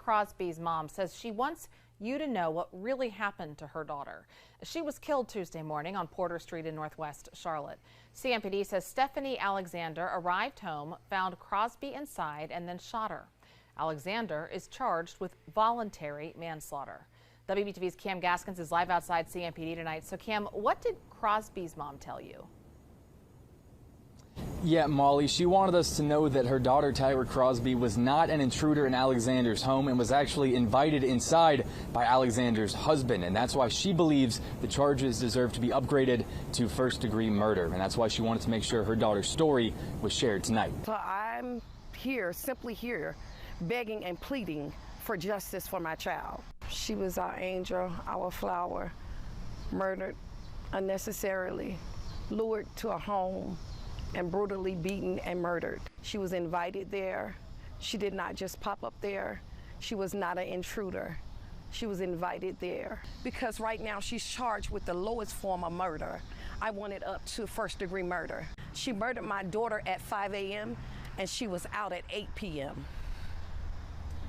Crosby's mom says she wants you to know what really happened to her daughter. She was killed Tuesday morning on Porter Street in Northwest Charlotte. CMPD says Stephanie Alexander arrived home, found Crosby inside, and then shot her. Alexander is charged with voluntary manslaughter. WBTV's Cam Gaskins is live outside CMPD tonight. So Cam, what did Crosby's mom tell you? Yeah, Molly, she wanted us to know that her daughter, Tyra Crosby, was not an intruder in Alexander's home and was actually invited inside by Alexander's husband. And that's why she believes the charges deserve to be upgraded to first-degree murder. And that's why she wanted to make sure her daughter's story was shared tonight. So I'm here, simply here, begging and pleading for justice for my child. She was our angel, our flower, murdered unnecessarily, lured to a home, and brutally beaten and murdered. She was invited there. She did not just pop up there. She was not an intruder. She was invited there. Because right now she's charged with the lowest form of murder. I want it up to first-degree murder. She murdered my daughter at 5 a.m. and she was out at 8 p.m.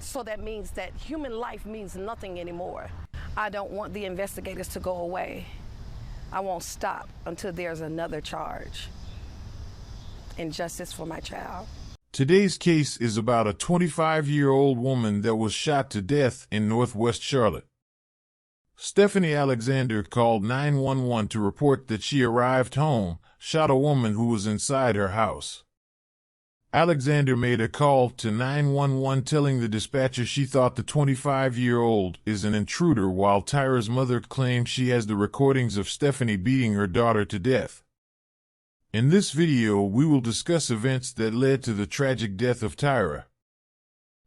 So that means that human life means nothing anymore. I don't want the investigators to go away. I won't stop until there's another charge. And justice for my child. Today's case is about a 25-year-old woman that was shot to death in Northwest Charlotte. Stephanie Alexander called 911 to report that she arrived home, shot a woman who was inside her house. Alexander made a call to 911 telling the dispatcher she thought the 25-year-old is an intruder, while Tyra's mother claims she has the recordings of Stephanie beating her daughter to death. In this video, we will discuss events that led to the tragic death of Tyra.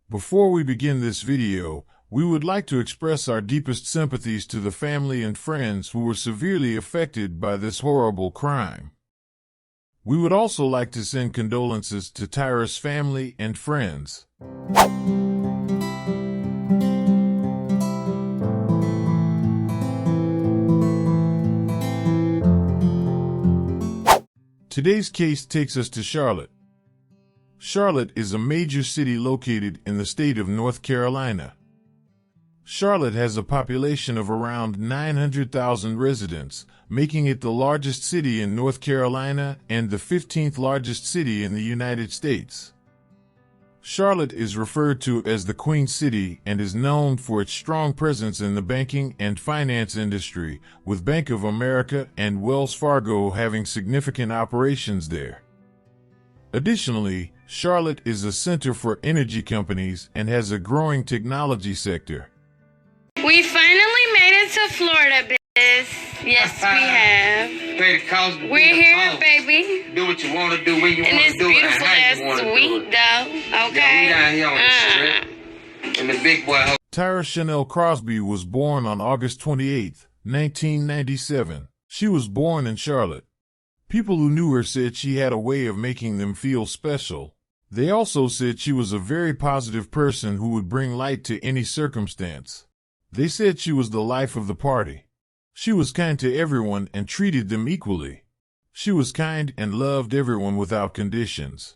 Before we begin this video, we would like to express our deepest sympathies to the family and friends who were severely affected by this horrible crime. We would also like to send condolences to Tyra's family and friends. Today's case takes us to Charlotte. Charlotte is a major city located in the state of North Carolina. Charlotte has a population of around 900,000 residents, making it the largest city in North Carolina and the 15th largest city in the United States. Charlotte is referred to as the Queen City and is known for its strong presence in the banking and finance industry, with Bank of America and Wells Fargo having significant operations there. Additionally, Charlotte is a center for energy companies and has a growing technology sector. We finally made it to Florida, biz. Yes, we have. We're here, baby. Do what you want to do when you and want to do it. And it's beautiful as sweet, though. Okay? Yeah, we down here on the strip. And the big boy. Tyra Chanel Crosby was born on August 28, 1997. She was born in Charlotte. People who knew her said she had a way of making them feel special. They also said she was a very positive person who would bring light to any circumstance. They said she was the life of the party. She was kind to everyone and treated them equally. She was kind and loved everyone without conditions.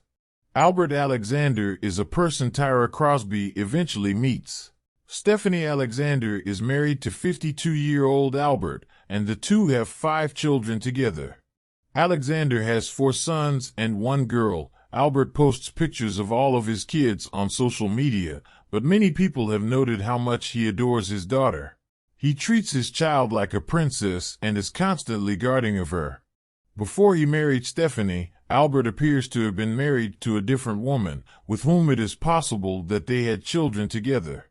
Albert Alexander is a person Tyra Crosby eventually meets. Stephanie Alexander is married to 52-year-old Albert, and the two have 5 children together. Alexander has 4 sons and 1 girl. Albert posts pictures of all of his kids on social media, but many people have noted how much he adores his daughter. He treats his child like a princess and is constantly guarding of her. Before he married Stephanie, Albert appears to have been married to a different woman, with whom it is possible that they had children together.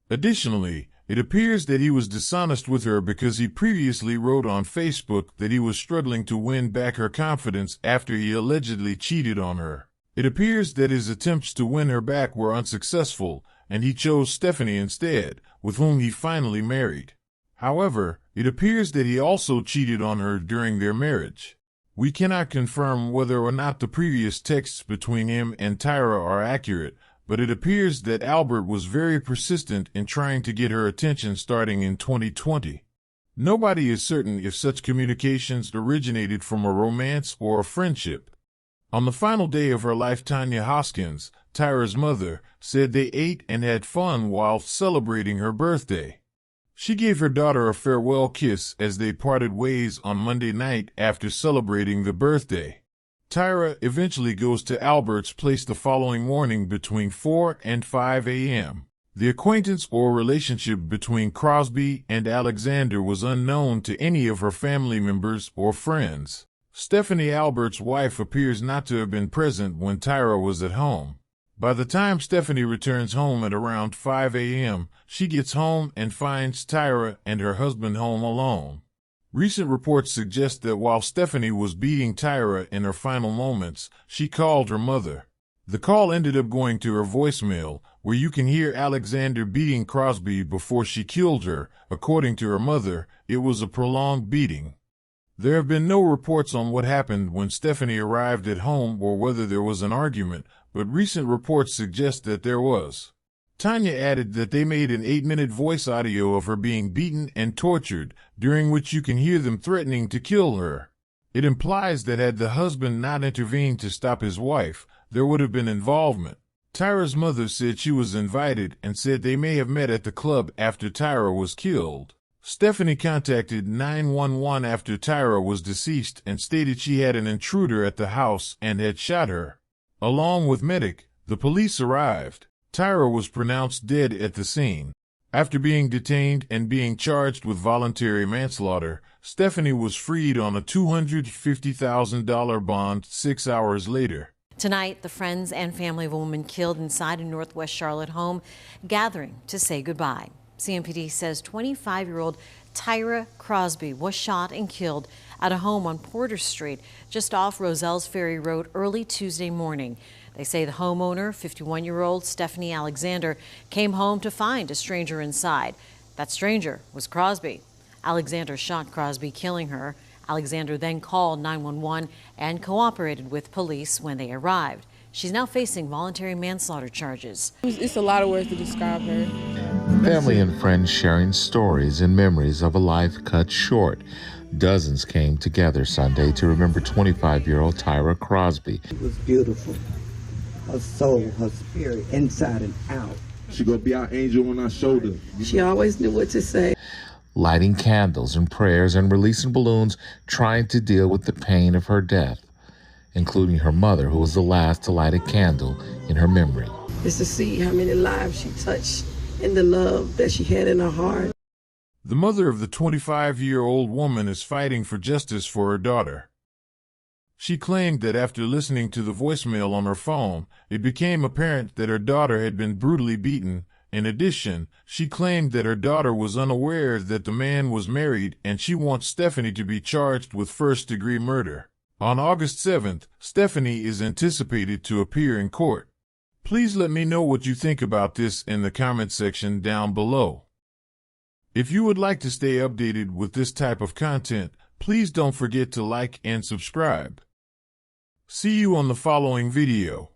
Additionally, it appears that he was dishonest with her because he previously wrote on Facebook that he was struggling to win back her confidence after he allegedly cheated on her. It appears that his attempts to win her back were unsuccessful, and he chose Stephanie instead, with whom he finally married. However, it appears that he also cheated on her during their marriage. We cannot confirm whether or not the previous texts between him and Tyra are accurate, but it appears that Albert was very persistent in trying to get her attention starting in 2020. Nobody is certain if such communications originated from a romance or a friendship. On the final day of her life, Tanya Hoskins, Tyra's mother, said they ate and had fun while celebrating her birthday. She gave her daughter a farewell kiss as they parted ways on Monday night after celebrating the birthday. Tyra eventually goes to Albert's place the following morning between 4 and 5 a.m. The acquaintance or relationship between Crosby and Alexander was unknown to any of her family members or friends. Stephanie Albert's wife appears not to have been present when Tyra was at home. By the time Stephanie returns home at around 5 a.m., she gets home and finds Tyra and her husband home alone. Recent reports suggest that while Stephanie was beating Tyra in her final moments, she called her mother. The call ended up going to her voicemail, where you can hear Alexander beating Crosby before she killed her. According to her mother, it was a prolonged beating. There have been no reports on what happened when Stephanie arrived at home or whether there was an argument, but recent reports suggest that there was. Tanya added that they made an 8-minute voice audio of her being beaten and tortured, during which you can hear them threatening to kill her. It implies that had the husband not intervened to stop his wife, there would have been involvement. Tyra's mother said she was invited and said they may have met at the club after Tyra was killed. Stephanie contacted 911 after Tyra was deceased and stated she had an intruder at the house and had shot her. Along with medic, the police arrived. Tyra was pronounced dead at the scene. After being detained and being charged with voluntary manslaughter, Stephanie was freed on a $250,000 bond 6 hours later. Tonight, the friends and family of a woman killed inside a Northwest Charlotte home gathering to say goodbye. CMPD says 25-year-old Tyra Crosby was shot and killed at a home on Porter Street, just off Roselle's Ferry Road, early Tuesday morning. They say the homeowner, 51-year-old Stephanie Alexander, came home to find a stranger inside. That stranger was Crosby. Alexander shot Crosby, killing her. Alexander then called 911 and cooperated with police when they arrived. She's now facing voluntary manslaughter charges. It's a lot of words to describe her. Family and friends sharing stories and memories of a life cut short. Dozens came together Sunday to remember 25-year-old Tyra Crosby. It was beautiful. Her soul, her spirit, inside and out. She gonna be our angel on our shoulder. She always knew what to say. Lighting candles and prayers and releasing balloons, trying to deal with the pain of her death, including her mother, who was the last to light a candle in her memory. It's to see how many lives she touched and the love that she had in her heart. The mother of the 25-year-old woman is fighting for justice for her daughter. She claimed that after listening to the voicemail on her phone, it became apparent that her daughter had been brutally beaten. In addition, she claimed that her daughter was unaware that the man was married, and she wants Stephanie to be charged with first-degree murder. On August 7th, Stephanie is anticipated to appear in court. Please let me know what you think about this in the comment section down below. If you would like to stay updated with this type of content, please don't forget to like and subscribe. See you on the following video.